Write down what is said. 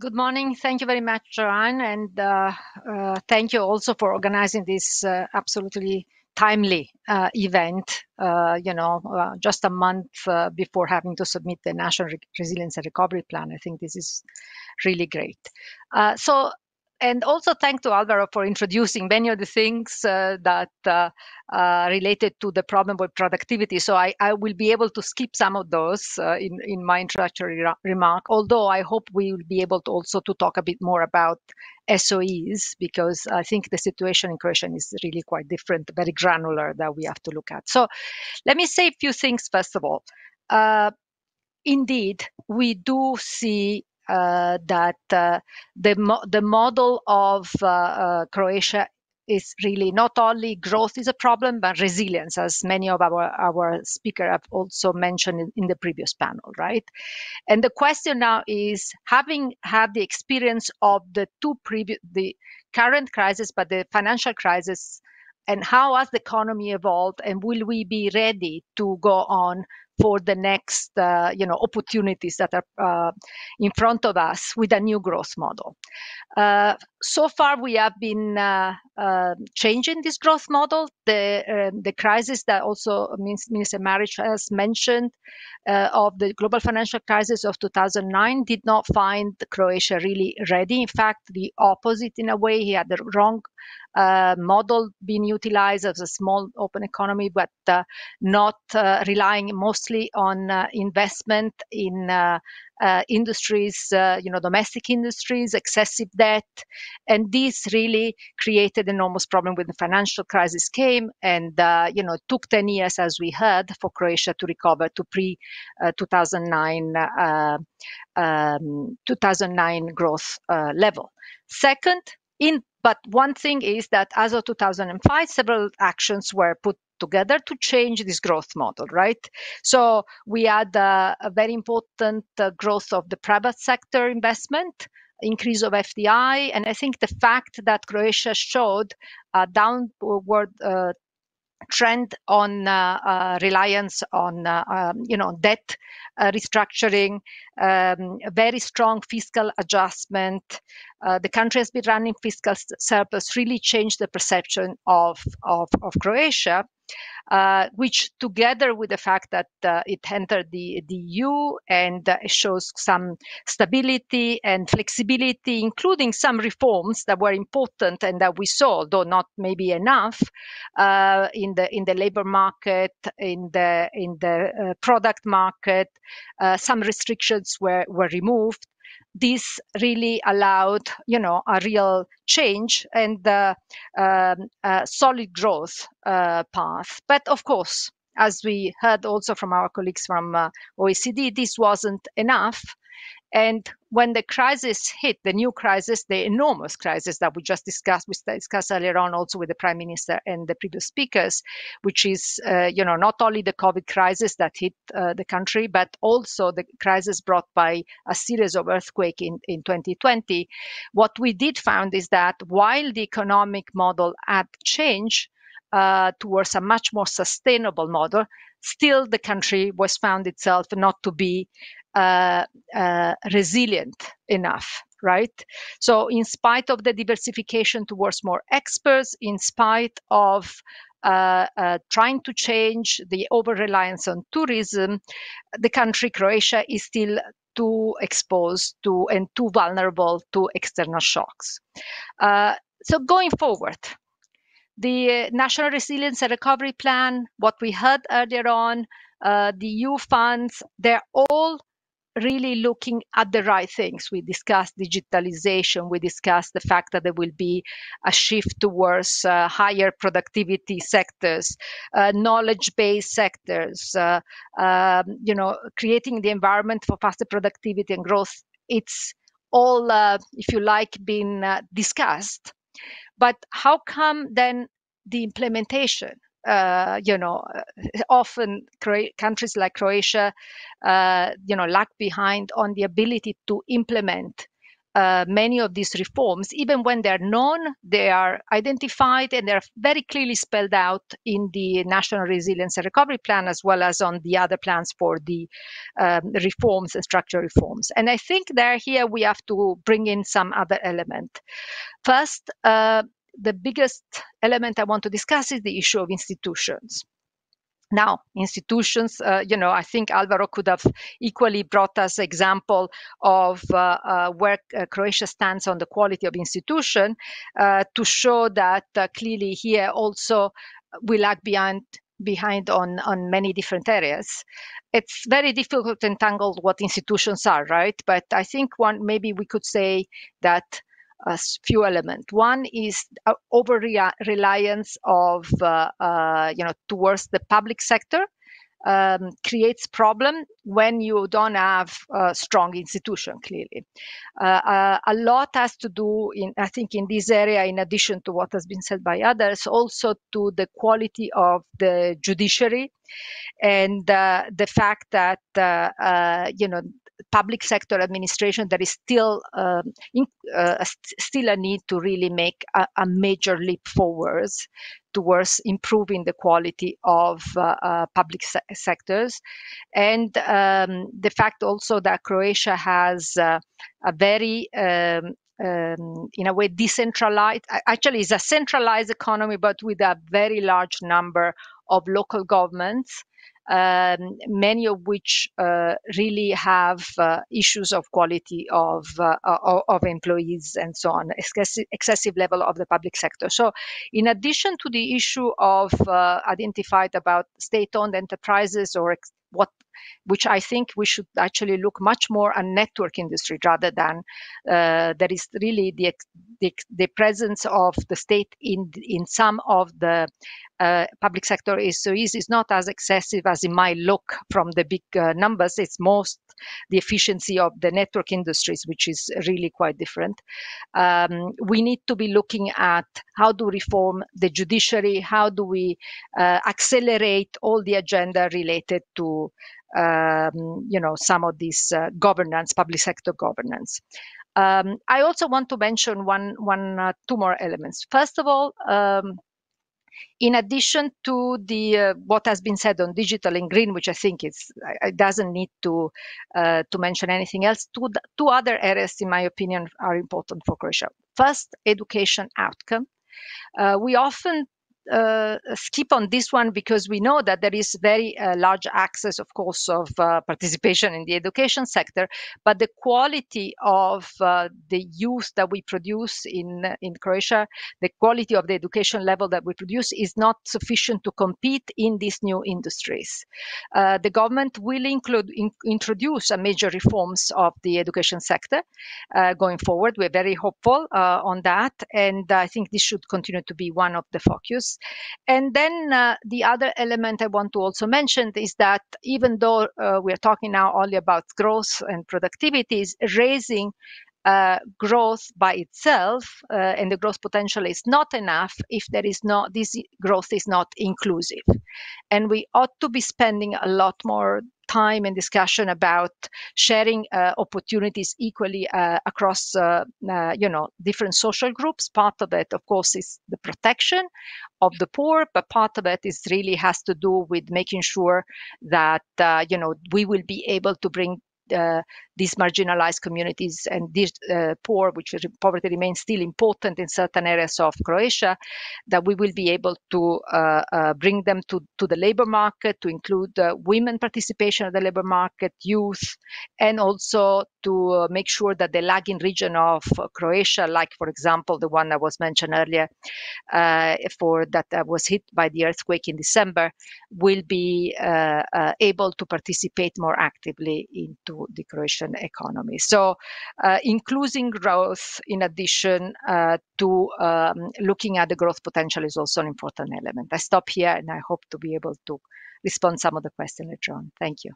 Good morning. Thank you very much, Joanne, and thank you also for organizing this absolutely timely event. Just a month before having to submit the National Resilience and Recovery Plan. I think this is really great. And also thank to Alvaro for introducing many of the things that related to the problem with productivity. So I will be able to skip some of those in my introductory remark, although I hope we will be able to also to talk a bit more about SOEs, because I think the situation in Croatia is really quite different, very granular, that we have to look at. So let me say a few things first of all. Indeed, we do see that the model of Croatia is really not only growth is a problem, but resilience, as many of our speakers have also mentioned in the previous panel, right? And the question now is, having had the experience of the the current crisis, but the financial crisis, and how has the economy evolved, and will we be ready to go on for the next opportunities that are in front of us with a new growth model? So far, we have been changing this growth model. The crisis that also Minister Maric has mentioned of the global financial crisis of 2009 did not find Croatia really ready. In fact, the opposite in a way. He had the wrong model being utilized as a small open economy, but not relying mostly on investment in industries, domestic industries, excessive debt. And this really created enormous problem when the financial crisis came. And, it took 10 years, as we heard, for Croatia to recover to pre-2009 2009 growth level. Second, but one thing is that as of 2005, several actions were put together to change this growth model, right? So we had a very important growth of the private sector investment, increase of FDI, and I think the fact that Croatia showed a downward trend on reliance on debt restructuring, very strong fiscal adjustment. The country has been running fiscal surplus, really changed the perception of Croatia. Which, together with the fact that it entered the EU and shows some stability and flexibility, including some reforms that were important and that we saw, though not maybe enough, in the labor market, in the product market. Some restrictions were removed. This really allowed, a real change and solid growth path. But of course, as we heard also from our colleagues from OECD, this wasn't enough. And when the crisis hit, the new crisis, the enormous crisis that we discussed earlier on also with the Prime Minister and the previous speakers, which is, not only the COVID crisis that hit the country, but also the crisis brought by a series of earthquakes in 2020. What we did find is that while the economic model had changed towards a much more sustainable model, still the country was found itself not to be resilient enough, right? So in spite of the diversification towards more experts, in spite of trying to change the over-reliance on tourism, the country, Croatia, is still too exposed to and too vulnerable to external shocks. So going forward, the National Resilience and Recovery Plan, what we heard earlier on, the EU funds, they're all really looking at the right things. We discussed digitalization. We discussed the fact that there will be a shift towards higher productivity sectors, knowledge-based sectors, creating the environment for faster productivity and growth. It's all, if you like, been discussed. But how come then the implementation? Often countries like Croatia, lag behind on the ability to implement many of these reforms, even when they're known, they are identified and they're very clearly spelled out in the National Resilience and Recovery Plan, as well as on the other plans for the reforms and structural reforms. And I think here we have to bring in some other element. First, the biggest element I want to discuss is the issue of institutions. Now, institutions, I think Alvaro could have equally brought us example of where Croatia stands on the quality of institution to show that clearly here also we lag behind on many different areas. It's very difficult to entangle what institutions are, right? But I think maybe we could say that a few elements. One is over reliance of towards the public sector creates problem when you don't have a strong institution. Clearly, a lot has to do I think in this area, in addition to what has been said by others, also to the quality of the judiciary and the fact that public sector administration, there is still still a need to really make a major leap forwards towards improving the quality of public sectors. And the fact also that Croatia has a very in a way decentralized, actually is a centralized economy, but with a very large number of local governments, many of which really have issues of quality of employees and so on, excessive level of the public sector. So in addition to the issue of identified about state-owned enterprises or which I think we should actually look much more at network industry rather than there is really the presence of the state in some of the public sector is not as excessive as it might look from the big numbers. It's most the efficiency of the network industries, which is really quite different. We need to be looking at how to reform the judiciary, how do we accelerate all the agenda related to some of these governance, public sector governance. I also want to mention two more elements. First of all, in addition to the what has been said on digital and green, which I think it doesn't need to mention anything else, two other areas, in my opinion, are important for Croatia. First, education outcome. We often skip on this one because we know that there is very large access, of course, of participation in the education sector, but the quality of the youth that we produce in Croatia, the quality of the education level that we produce is not sufficient to compete in these new industries. The government will introduce a major reforms of the education sector going forward. We're very hopeful on that, and I think this should continue to be one of the focus. And then the other element I want to also mention is that even though we are talking now only about growth and productivity, is raising growth by itself and the growth potential is not enough if this growth is not inclusive. And we ought to be spending a lot more time and discussion about sharing opportunities equally across different social groups. Part of it, of course, is the protection of the poor, but part of it really has to do with making sure that we will be able to bring these marginalized communities and these poor, which poverty remains still important in certain areas of Croatia, that we will be able to bring them to the labor market, to include women participation of the labor market, youth, and also to make sure that the lagging region of Croatia, like, for example, the one that was mentioned earlier, that was hit by the earthquake in December, will be able to participate more actively into the Croatian economy. So including growth in addition to looking at the growth potential is also an important element. I stop here and I hope to be able to respond some of the questions later on. Thank you.